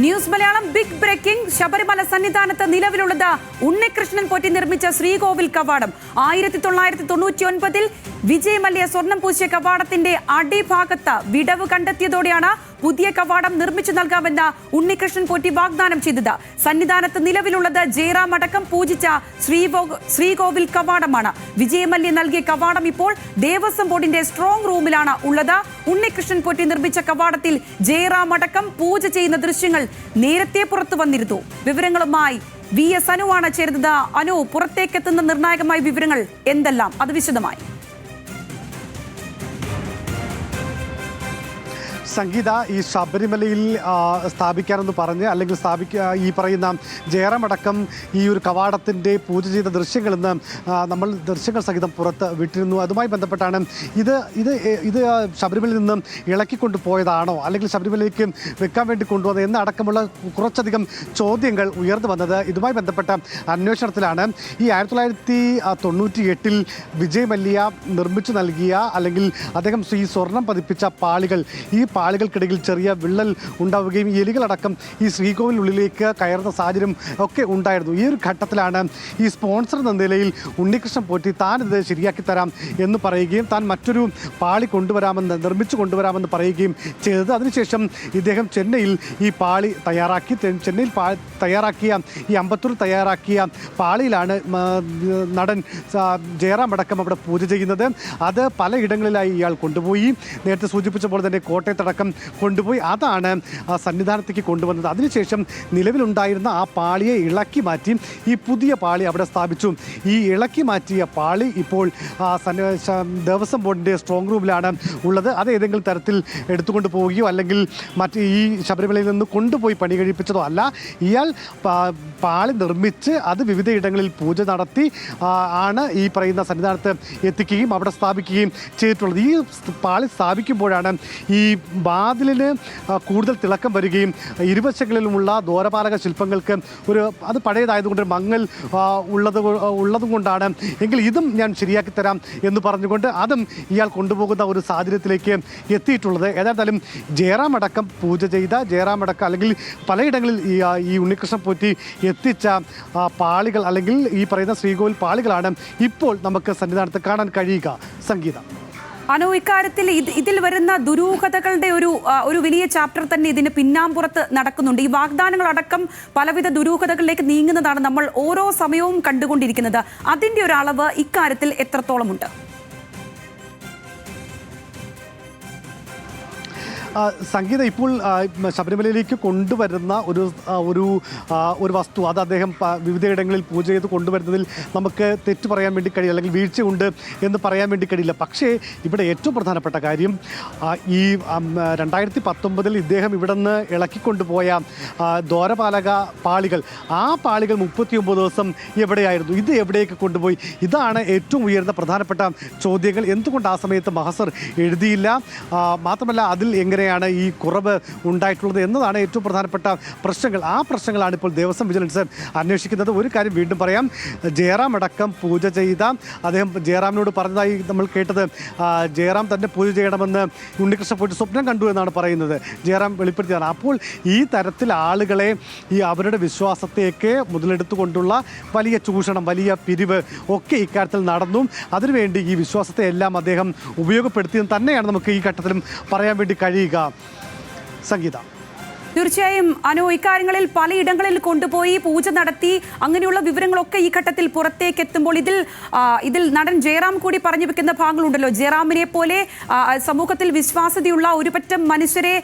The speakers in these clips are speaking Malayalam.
News Malayalam big breaking. Sabarimala സന്നിധാനത്ത് നിലവിലുള്ളത് ഉണ്ണികൃഷ്ണൻ പോറ്റി നിർമ്മിച്ച ശ്രീകോവിൽ കവാടം. 1999 വിജയ് മല്യ സ്വർണം പൂശിയ കവാടത്തിന്റെ അടിഭാഗത്ത് വിടവ് കണ്ടെത്തിയതോടെയാണ് പുതിയ കവാടം നിർമ്മിച്ചു നൽകാമെന്ന് ഉണ്ണികൃഷ്ണൻ പോറ്റി വാഗ്ദാനം ചെയ്തത്. സന്നിധാനത്ത് നിലവിലുള്ളത് ജയറാം അടക്കം പൂജിച്ച ശ്രീകോവിൽ കവാടമാണ്. വിജയ് മല്യ നൽകിയ കവാടം ഇപ്പോൾ ദേവസ്വം ബോർഡിന്റെ സ്ട്രോങ് റൂമിലാണ് ഉള്ളത്. ഉണ്ണികൃഷ്ണൻ പോറ്റി നിർമ്മിച്ച കവാടത്തിൽ ജയറാം അടക്കം പൂജ ചെയ്യുന്ന ദൃശ്യങ്ങൾ നേരത്തെ പുറത്തു വന്നിരുന്നു. വിവരങ്ങളുമായി VS അനുവാണ് ചേരുന്നത്. അനു, പുറത്തേക്കെത്തുന്ന നിർണായകമായ വിവരങ്ങൾ എന്തെല്ലാം, അത് വിശദമായി. സംഗീത, ഈ ശബരിമലയിൽ സ്ഥാപിക്കാനെന്ന് പറഞ്ഞ് അല്ലെങ്കിൽ ഈ പറയുന്ന ജയറാമടക്കം ഈ ഒരു കവാടത്തിൻ്റെ പൂജ ചെയ്ത ദൃശ്യങ്ങൾ ഇന്ന് നമ്മൾ ദൃശ്യങ്ങൾ സഹിതം പുറത്ത് വിട്ടിരുന്നു. അതുമായി ബന്ധപ്പെട്ടാണ് ഇത് ശബരിമലയിൽ നിന്നും ഇളക്കിക്കൊണ്ടു പോയതാണോ അല്ലെങ്കിൽ ശബരിമലയിലേക്ക് വെക്കാൻ വേണ്ടി കൊണ്ടുവന്നത് എന്നടക്കമുള്ള കുറച്ചധികം ചോദ്യങ്ങൾ ഉയർന്നു വന്നത് ഇതുമായി ബന്ധപ്പെട്ട അന്വേഷണത്തിലാണ്. ഈ 1998 വിജയ് മല്യ നിർമ്മിച്ചു നൽകിയ അല്ലെങ്കിൽ അദ്ദേഹം ഈ സ്വർണം പതിപ്പിച്ച പാളികൾ, ഈ പാളികൾക്കിടയിൽ ചെറിയ വിള്ളൽ ഉണ്ടാവുകയും എലികളടക്കം ഈ ശ്രീകോവിലുള്ളിലേക്ക് കയറുന്ന സാഹചര്യം ഒക്കെ ഉണ്ടായിരുന്നു. ഈ ഒരു ഘട്ടത്തിലാണ് ഈ സ്പോൺസർ എന്ന നിലയിൽ ഉണ്ണികൃഷ്ണൻ പോറ്റി താനിത് ശരിയാക്കി തരാം എന്ന് പറയുകയും താൻ മറ്റൊരു പാളി നിർമ്മിച്ചു കൊണ്ടുവരാമെന്ന് പറയുകയും ചെയ്തത്. അതിനുശേഷം ഇദ്ദേഹം ചെന്നൈയിൽ ഈ പാളി തയ്യാറാക്കി ചെന്നൈയിൽ തയ്യാറാക്കിയ ഈ അമ്പത്തൂർ തയ്യാറാക്കിയ പാളിയിലാണ് നടൻ ജയറാം അടക്കം അവിടെ പൂജ ചെയ്യുന്നത്. അത് പലയിടങ്ങളിലായി ഇയാൾ കൊണ്ടുപോയി. നേരത്തെ സൂചിപ്പിച്ച പോലെ തന്നെ കോട്ടയത്തടക്കം കൊണ്ടുപോയി അതാണ് സന്നിധാനത്തേക്ക് കൊണ്ടുവന്നത്. അതിനുശേഷം നിലവിലുണ്ടായിരുന്ന ആ പാളിയെ ഇളക്കി മാറ്റി ഈ പുതിയ പാളി അവിടെ സ്ഥാപിച്ചു. ഈ ഇളക്കി മാറ്റിയ പാളി ഇപ്പോൾ ദേവസ്വം ബോർഡിൻ്റെ സ്ട്രോങ് റൂമിലാണ് ഉള്ളത്. അത് ഏതെങ്കിലും തരത്തിൽ എടുത്തുകൊണ്ട് പോവുകയോ അല്ലെങ്കിൽ ഈ ശബരിമലയിൽ നിന്ന് കൊണ്ടുപോയി പണി കഴിപ്പിച്ചതോ അല്ല. ഇയാൾ പാളി നിർമ്മിച്ച് അത് വിവിധ ഇടങ്ങളിൽ പൂജ നടത്തി ആണ് ഈ പറയുന്ന സന്നിധാനത്ത് എത്തിക്കുകയും അവിടെ സ്ഥാപിക്കുകയും ചെയ്തിട്ടുള്ളത്. ഈ പാളി സ്ഥാപിക്കുമ്പോഴാണ് ഈ വാതിലിന് കൂടുതൽ തിളക്കം വരികയും ഇരുവശങ്ങളിലുമുള്ള ദ്വാരപാലക ശില്പങ്ങൾക്ക് അത് പഴയതായതുകൊണ്ട് മങ്ങൽ ഉള്ളതും കൊണ്ടാണ് എങ്കിൽ ഇതും ഞാൻ ശരിയാക്കി തരാം എന്ന് പറഞ്ഞുകൊണ്ട് അതും ഇയാൾ കൊണ്ടുപോകുന്ന ഒരു സാഹചര്യത്തിലേക്ക് എത്തിയിട്ടുള്ളത്. ഏതായാലും ജയറാം അടക്കം പൂജ ചെയ്ത അല്ലെങ്കിൽ പലയിടങ്ങളിൽ ഈ ഉണ്ണികൃഷ്ണൻ പോറ്റി എത്തിച്ച പാളികൾ അല്ലെങ്കിൽ ഈ പറയുന്ന ശ്രീകോവിൽ പാളികളാണ് ഇപ്പോൾ നമുക്ക് സന്നിധാനത്ത് കാണാൻ കഴിയുക. സംഗീത, അനു, ഇക്കാര്യത്തിൽ ഇതിൽ വരുന്ന ദുരൂഹതകളുടെ ഒരു വലിയ ചാപ്റ്റർ തന്നെ ഇതിന് പിന്നാമ്പുറത്ത് നടക്കുന്നുണ്ട്. ഈ വാഗ്ദാനങ്ങളടക്കം പലവിധ ദുരൂഹതകളിലേക്ക് നീങ്ങുന്നതാണ് നമ്മൾ ഓരോ സമയവും കണ്ടുകൊണ്ടിരിക്കുന്നത്. അതിൻ്റെ ഒരു അളവ് ഇക്കാര്യത്തിൽ എത്രത്തോളമുണ്ട്? സംഗീത, ഇപ്പോൾ ശബരിമലയിലേക്ക് കൊണ്ടുവരുന്ന ഒരു വസ്തു അത് അദ്ദേഹം വിവിധയിടങ്ങളിൽ പൂജ ചെയ്ത് കൊണ്ടുവരുന്നതിൽ നമുക്ക് തെറ്റ് പറയാൻ വേണ്ടി കഴിയില്ല അല്ലെങ്കിൽ വീഴ്ചയുണ്ട് എന്ന് പറയാൻ വേണ്ടി കഴിയില്ല. പക്ഷേ ഇവിടെ ഏറ്റവും പ്രധാനപ്പെട്ട കാര്യം ഈ 2019 ഇദ്ദേഹം ഇവിടെ നിന്ന് ഇളക്കിക്കൊണ്ടുപോയ ദ്വാരപാലക പാളികൾ, ആ പാളികൾ 39 ദിവസം എവിടെയായിരുന്നു? ഇത് എവിടേക്ക് കൊണ്ടുപോയി? ഇതാണ് ഏറ്റവും ഉയർന്ന പ്രധാനപ്പെട്ട ചോദ്യങ്ങൾ. എന്തുകൊണ്ട് ആ സമയത്ത് മഹസർ എഴുതിയില്ല? മാത്രമല്ല അതിൽ എങ്ങനെയാണ് ഈ കുറവ് ഉണ്ടായിട്ടുള്ളത് എന്നതാണ് ഏറ്റവും പ്രധാനപ്പെട്ട പ്രശ്നങ്ങൾ. ആ പ്രശ്നങ്ങളാണ് ഇപ്പോൾ ദേവസ്വം വിജിലൻസ് അന്വേഷിക്കുന്നത്. ഒരു കാര്യം വീണ്ടും പറയാം, ജയറാം അടക്കം പൂജ ചെയ്ത അദ്ദേഹം ജയറാമിനോട് പറഞ്ഞതായി നമ്മൾ കേട്ടത് ജയറാം തന്നെ പൂജ ചെയ്യണമെന്ന് ഉണ്ണികൃഷ്ണൻ പോറ്റി സ്വപ്നം കണ്ടു എന്നാണ് പറയുന്നത്. ജയറാം വെളിപ്പെടുത്തിയതാണ്. അപ്പോൾ ഈ തരത്തിൽ ആളുകളെ അവരുടെ വിശ്വാസത്തേക്ക് മുതലെടുത്തുകൊണ്ടുള്ള വലിയ ചൂഷണം, വലിയ പിരിവ് ഒക്കെ ഇക്കാര്യത്തിൽ നടന്നു. അതിനുവേണ്ടി ഈ വിശ്വാസത്തെ എല്ലാം അദ്ദേഹം ഉപയോഗപ്പെടുത്തിയെന്ന് തന്നെയാണ് നമുക്ക് ഈ ഘട്ടത്തിലും പറയാൻ വേണ്ടി കഴിയുക. സംഗീത, തീർച്ചയായും അനു, ഇക്കാര്യങ്ങളിൽ പലയിടങ്ങളിൽ കൊണ്ടുപോയി പൂജ നടത്തി അങ്ങനെയുള്ള വിവരങ്ങളൊക്കെ ഈ ഘട്ടത്തിൽ പുറത്തേക്ക് എത്തുമ്പോൾ ഇതിൽ നടൻ ജയറാം കൂടി പറഞ്ഞു വെക്കുന്ന ഭാഗങ്ങളുണ്ടല്ലോ. ജയറാമിനെ പോലെ സമൂഹത്തിൽ വിശ്വാസ്യതയുള്ള ഒരുപറ്റം മനുഷ്യരെ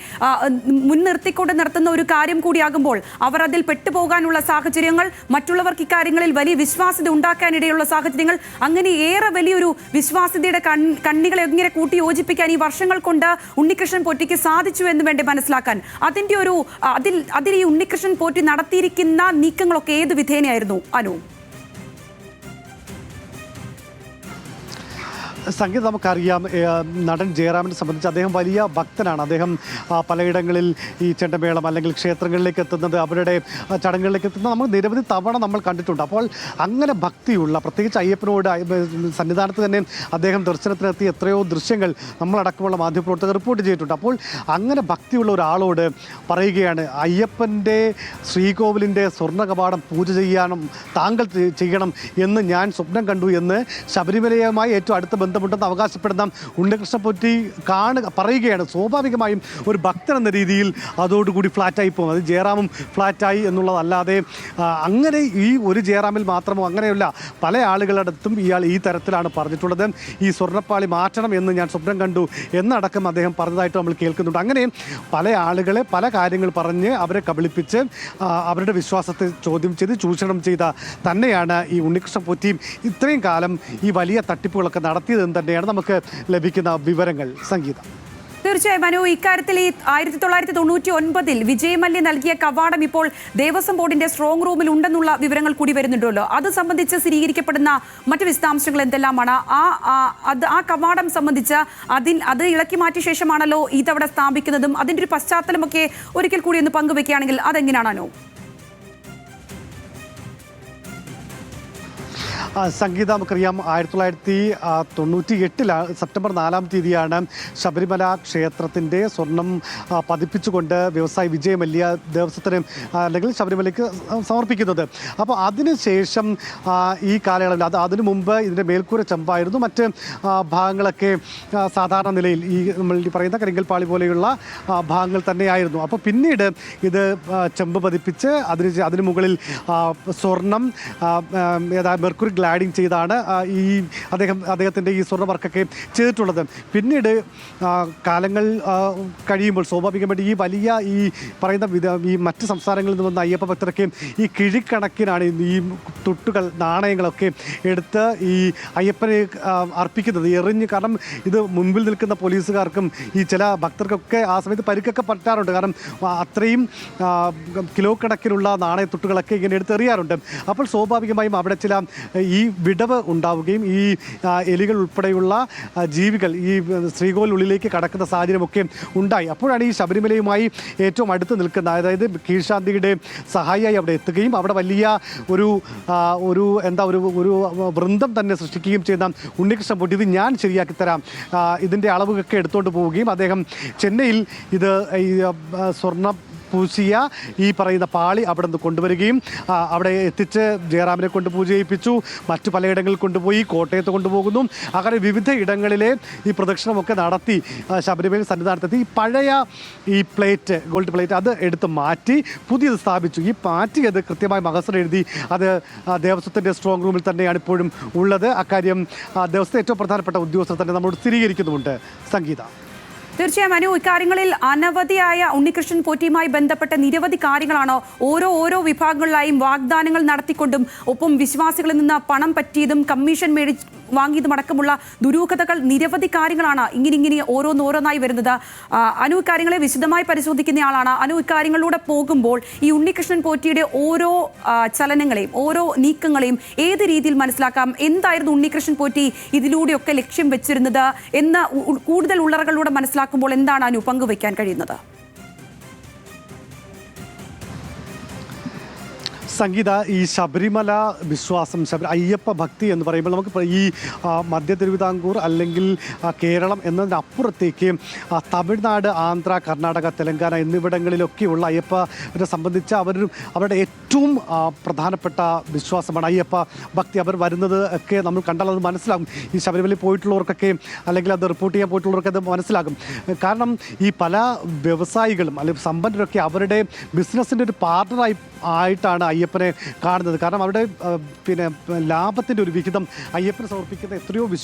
മുൻനിർത്തിക്കൊണ്ട് നടത്തുന്ന ഒരു കാര്യം കൂടിയാകുമ്പോൾ അവർ അതിൽ പെട്ടുപോകാനുള്ള സാഹചര്യങ്ങൾ, മറ്റുള്ളവർക്ക് ഇക്കാര്യങ്ങളിൽ വലിയ വിശ്വാസ്യത ഉണ്ടാക്കാനിടയുള്ള സാഹചര്യങ്ങൾ, അങ്ങനെ ഏറെ വലിയൊരു വിശ്വാസ്യതയുടെ കണ്ണികളെ എങ്ങനെ കൂട്ടി യോജിപ്പിക്കാൻ ഈ വർഷങ്ങൾ കൊണ്ട് ഉണ്ണികൃഷ്ണൻ പോറ്റിക്ക് സാധിച്ചു എന്ന് വേണ്ടി മനസ്സിലാക്കാൻ. അതിൻ്റെ അതിൽ ഈ ഉണ്ണികൃഷ്ണൻ പോറ്റി നടത്തിയിരിക്കുന്ന നീക്കങ്ങളൊക്കെ ഏത് വിധേനയായിരുന്നു അനു? സംഗീത നമുക്കറിയാം, നടൻ ജയറാമിനെ സംബന്ധിച്ച് അദ്ദേഹം വലിയ ഭക്തനാണ്. അദ്ദേഹം പലയിടങ്ങളിൽ ഈ ചെണ്ടമേളം അല്ലെങ്കിൽ ക്ഷേത്രങ്ങളിലേക്ക് എത്തുന്നത്, അവരുടെ ചടങ്ങുകളിലേക്ക് എത്തുന്നത് നമ്മൾ നിരവധി തവണ നമ്മൾ കണ്ടിട്ടുണ്ട്. അപ്പോൾ അങ്ങനെ ഭക്തിയുള്ള, പ്രത്യേകിച്ച് അയ്യപ്പനോട് സന്നിധാനത്ത് തന്നെ അദ്ദേഹം ദർശനത്തിനെത്തിയ എത്രയോ ദൃശ്യങ്ങൾ നമ്മളടക്കമുള്ള മാധ്യമപ്രവർത്തകർ റിപ്പോർട്ട് ചെയ്തിട്ടുണ്ട്. അപ്പോൾ അങ്ങനെ ഭക്തിയുള്ള ഒരാളോട് പറയുകയാണ്, അയ്യപ്പൻ്റെ ശ്രീകോവിലിൻ്റെ സ്വർണ്ണ കവാടം പൂജ ചെയ്യാനും താങ്കൾ ചെയ്യണം എന്ന് ഞാൻ സ്വപ്നം കണ്ടു എന്ന് ശബരിമലയുമായി ഏറ്റവും അടുത്ത ബന്ധമുണ്ടെന്ന് അവകാശപ്പെടുന്ന ഉണ്ണികൃഷ്ണൻ പോറ്റി പറയുകയാണ്. സ്വാഭാവികമായും ഒരു ഭക്തൻ എന്ന രീതിയിൽ അതോടുകൂടി ഫ്ലാറ്റായി പോകും. അത് ജയറാമും ഫ്ലാറ്റായി എന്നുള്ളതല്ലാതെ അങ്ങനെ ഈ ഒരു ജയറാമിൽ മാത്രമോ അങ്ങനെയല്ല, പല ആളുകളുടെ അടുത്തും ഇയാൾ ഈ തരത്തിലാണ് പറഞ്ഞിട്ടുള്ളത്. ഈ സ്വർണ്ണപ്പാളി മാറ്റണം എന്ന് ഞാൻ സ്വപ്നം കണ്ടു എന്നടക്കം അദ്ദേഹം പറഞ്ഞതായിട്ട് നമ്മൾ കേൾക്കുന്നുണ്ട്. അങ്ങനെ പല ആളുകളെ പല കാര്യങ്ങൾ പറഞ്ഞ് അവരെ കബളിപ്പിച്ച് അവരുടെ വിശ്വാസത്തെ ചോദ്യം ചെയ്ത് ചൂഷണം ചെയ്ത തന്നെയാണ് ഈ ഉണ്ണികൃഷ്ണൻ പോറ്റിയും ഇത്രയും കാലം ഈ വലിയ തട്ടിപ്പുകളൊക്കെ നടത്തിയതെന്ന് തന്നെയാണ് നമുക്ക് ലഭിക്കുന്ന വിവരങ്ങൾ. സംഗീത, തീർച്ചയായും മനു, ഇക്കാര്യത്തിൽ ഈ 1999 വിജയ് മല്യ നൽകിയ കവാടം ഇപ്പോൾ ദേവസ്വം ബോർഡിന്റെ സ്ട്രോങ് റൂമിൽ ഉണ്ടെന്നുള്ള വിവരങ്ങൾ കൂടി വരുന്നുണ്ടല്ലോ. അത് സംബന്ധിച്ച് സ്ഥിരീകരിക്കപ്പെടുന്ന മറ്റു വിശദാംശങ്ങൾ എന്തെല്ലാമാണ്? ആ കവാടം സംബന്ധിച്ച് അത് ഇളക്കി മാറ്റിയ ശേഷമാണല്ലോ ഈ തവണ സ്ഥാപിക്കുന്നതും. അതിൻ്റെ ഒരു പശ്ചാത്തലമൊക്കെ ഒരിക്കൽ കൂടി ഒന്ന് പങ്കുവെക്കുകയാണെങ്കിൽ അതെങ്ങനെയാണോ? സംഗീത, നമുക്കറിയാം 1998 സെപ്റ്റംബർ 4 തീയതിയാണ് ശബരിമല ക്ഷേത്രത്തിൻ്റെ സ്വർണം പതിപ്പിച്ചുകൊണ്ട് വ്യവസായി വിജയ് മല്യ ദേവസ്വത്തിന് അല്ലെങ്കിൽ ശബരിമലയ്ക്ക് സമർപ്പിക്കുന്നത്. അപ്പോൾ അതിനുശേഷം ഈ കാലയളവിൽ അതിനു മുമ്പ് ഇതിൻ്റെ മേൽക്കൂര ചെമ്പായിരുന്നു, മറ്റ് ഭാഗങ്ങളൊക്കെ സാധാരണ നിലയിൽ ഈ നമ്മൾ ഈ പറയുന്ന കരിങ്കൽപ്പാളി പോലെയുള്ള ഭാഗങ്ങൾ തന്നെയായിരുന്നു. അപ്പോൾ പിന്നീട് ഇത് ചെമ്പ് പതിപ്പിച്ച് അതിന് മുകളിൽ സ്വർണം മെർക്കുറി ഗ്ലാഡിങ് ചെയ്താണ് ഈ അദ്ദേഹത്തിൻ്റെ ഈ സ്വർണ്ണ വർക്കൊക്കെ ചെയ്തിട്ടുള്ളത്. പിന്നീട് കാലങ്ങൾ കഴിയുമ്പോൾ സ്വാഭാവികമായിട്ട് ഈ വലിയ ഈ പറയുന്ന ഈ മറ്റ് സംസ്ഥാനങ്ങളിൽ നിന്ന് വന്ന അയ്യപ്പ ഭക്തരൊക്കെ ഈ കിഴിക്കണക്കിനാണ് ഈ തുട്ടുകൾ നാണയങ്ങളൊക്കെ എടുത്ത് ഈ അയ്യപ്പനെ അർപ്പിക്കുന്നത്, എറിഞ്ഞ്. കാരണം ഇത് മുൻപിൽ നിൽക്കുന്ന പോലീസുകാർക്കും ഈ ചില ഭക്തർക്കൊക്കെ ആ സമയത്ത് പരിക്കൊക്കെ പറ്റാറുണ്ട്. കാരണം അത്രയും കിലോ കണക്കിനുള്ള നാണയത്തുട്ടുകളൊക്കെ ഇങ്ങനെ എടുത്തെറിയാറുണ്ട്. അപ്പോൾ സ്വാഭാവികമായും അവിടെ ചില ഈ വിടവ് ഉണ്ടാവുകയും ഈ എലികൾ ഉൾപ്പെടെയുള്ള ജീവികൾ ഈ ശ്രീകോവിലുള്ളിലേക്ക് കടക്കുന്ന സാഹചര്യമൊക്കെ ഉണ്ടായി. അപ്പോഴാണ് ഈ ശബരിമലയുമായി ഏറ്റവും അടുത്ത് നിൽക്കുന്ന, അതായത് കീഴ്ശാന്തിയുടെ സഹായിയായി അവിടെ എത്തുകയും അവിടെ വലിയ ഒരു വൃന്ദം തന്നെ സൃഷ്ടിക്കുകയും ചെയ്യുന്ന ഉണ്ണികൃഷ്ണൻ പോറ്റി ഇത് ഞാൻ ശരിയാക്കി തരാം, ഇതിൻ്റെ അളവുകളൊക്കെ എടുത്തുകൊണ്ട് പോവുകയും അദ്ദേഹം ചെന്നൈയിൽ ഇത് ഈ സ്വർണ്ണ പൂശിയ ഈ പറയുന്ന പാളി അവിടെ നിന്ന് കൊണ്ടുവരികയും അവിടെ എത്തിച്ച് ജയറാമിനെ കൊണ്ട് പൂജ ചെയ്യിപ്പിച്ചു. മറ്റു പലയിടങ്ങളിൽ കൊണ്ടുപോയി, കോട്ടയത്ത് കൊണ്ടുപോകുന്നു. അങ്ങനെ വിവിധ ഇടങ്ങളിലെ ഈ പ്രദക്ഷിണമൊക്കെ നടത്തി ശബരിമല സന്നിധാനത്തെത്തി ഈ പഴയ ഈ പ്ലേറ്റ്, ഗോൾഡ് പ്ലേറ്റ്, അത് എടുത്ത് മാറ്റി പുതിയത് സ്ഥാപിച്ചു. ഈ മാറ്റിയത് കൃത്യമായി മഹസർ എഴുതി അത് ദേവസ്വത്തിൻ്റെ സ്ട്രോങ് റൂമിൽ തന്നെയാണ് ഇപ്പോഴും ഉള്ളത്. അക്കാര്യം ദേവസ്വത്തെ ഏറ്റവും പ്രധാനപ്പെട്ട ഉദ്യോഗസ്ഥർ തന്നെ നമ്മളോട് സ്ഥിരീകരിക്കുന്നുമുണ്ട്. സംഗീത, തീർച്ചയായും മനു, ഇക്കാര്യങ്ങളിൽ അനവധിയായ ഉണ്ണികൃഷ്ണൻ പോറ്റിയുമായി ബന്ധപ്പെട്ട നിരവധി കാര്യങ്ങളാണ് ഓരോ വിഭാഗങ്ങളിലായും വാഗ്ദാനങ്ങൾ നടത്തിക്കൊണ്ടും ഒപ്പം വിശ്വാസികളിൽ നിന്ന് പണം പറ്റിയതും കമ്മീഷൻ വാങ്ങിയതുമടക്കമുള്ള ദുരൂഹതകൾ, നിരവധി കാര്യങ്ങളാണ് ഇങ്ങനെ ഓരോന്നായി വരുന്നത്. അനു ഇക്കാര്യങ്ങളെ വിശദമായി പരിശോധിക്കുന്നയാളാണ്. അനു, ഇക്കാര്യങ്ങളിലൂടെ പോകുമ്പോൾ ഈ ഉണ്ണികൃഷ്ണൻ പോറ്റിയുടെ ഓരോ ചലനങ്ങളെയും ഓരോ നീക്കങ്ങളെയും ഏത് രീതിയിൽ മനസ്സിലാക്കാം? എന്തായിരുന്നു ഉണ്ണികൃഷ്ണൻ പോറ്റി ഇതിലൂടെയൊക്കെ ലക്ഷ്യം വെച്ചിരുന്നത് എന്ന് കൂടുതൽ ഉള്ളറകളിലൂടെ മനസ്സിലാക്കുമ്പോൾ എന്താണ് അനു പങ്കുവയ്ക്കാൻ കഴിയുന്നത്? സംഗീത, ഈ ശബരിമല വിശ്വാസം, അയ്യപ്പ ഭക്തി എന്ന് പറയുമ്പോൾ നമുക്ക് ഈ മധ്യ തിരുവിതാംകൂർ അല്ലെങ്കിൽ കേരളം എന്നതിനപ്പുറത്തേക്ക് തമിഴ്നാട്, ആന്ധ്ര, കർണാടക, തെലങ്കാന എന്നിവിടങ്ങളിലൊക്കെയുള്ള അയ്യപ്പനെ സംബന്ധിച്ച് അവരുടെ ഏറ്റവും പ്രധാനപ്പെട്ട വിശ്വാസമാണ് അയ്യപ്പ ഭക്തി. അവർ വരുന്നത് ഒക്കെ നമ്മൾ കണ്ടാൽ അത് മനസ്സിലാകും. ഈ ശബരിമലയിൽ പോയിട്ടുള്ളവർക്കൊക്കെ അല്ലെങ്കിൽ അത് റിപ്പോർട്ട് ചെയ്യാൻ പോയിട്ടുള്ളവർക്ക് അത് മനസ്സിലാകും. കാരണം ഈ പല വ്യവസായികളും അല്ലെങ്കിൽ സമ്പന്നരൊക്കെ അവരുടെ ബിസിനസ്സിൻ്റെ ഒരു ആയിട്ടാണ് അയ്യപ്പനെ കാണുന്നത്. കാരണം അവരുടെ ലാഭത്തിൻ്റെ ഒരു വിഹിതം അയ്യപ്പനെ സമർപ്പിക്കുന്ന എത്രയോ